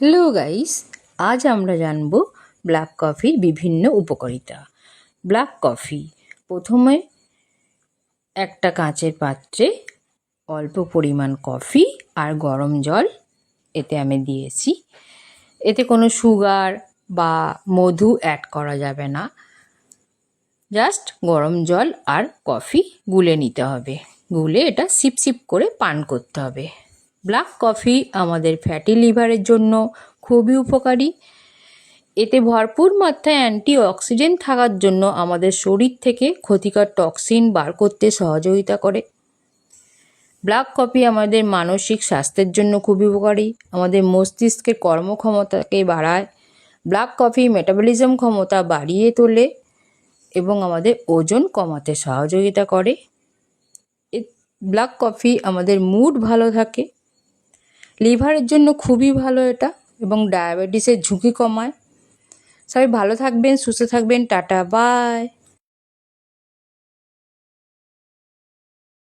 Hello guys, আজ আমরা জানব ব্ল্যাক কফির বিভিন্ন উপকারিতা। ব্ল্যাক কফি প্রথমে একটা কাঁচের পাত্রে অল্প পরিমাণ কফি আর গরম জল এতে আমি দিয়েছি। এতে কোনো সুগার বা মধু অ্যাড করা যাবে না, জাস্ট গরম জল আর কফি গুলে নিতে হবে। গুলে এটা সিপ সিপ করে পান করতে হবে। ব্ল্যাক কফি আমাদের ফ্যাটি লিভারের জন্য খুবই উপকারী। এতে ভরপুর মাত্রায় অ্যান্টিঅক্সিডেন্ট থাকার জন্য আমাদের শরীর থেকে ক্ষতিকর টক্সিন বার করতে সহযোগিতা করে। ব্ল্যাক কফি আমাদের মানসিক স্বাস্থ্যের জন্য খুবই উপকারী, আমাদের মস্তিষ্কের কর্মক্ষমতাকে বাড়ায়। ব্ল্যাক কফি মেটাবলিজম ক্ষমতা বাড়িয়ে তোলে এবং আমাদের ওজন কমাতে সহযোগিতা করে। ব্ল্যাক কফি আমাদের মুড ভালো থাকে, লিভারের জন্য খুবই ভালো এটা, এবং ডায়াবেটিসের ঝুঁকি কমায়। সবাই ভালো থাকবেন, সুস্থ থাকবেন। Tata, by.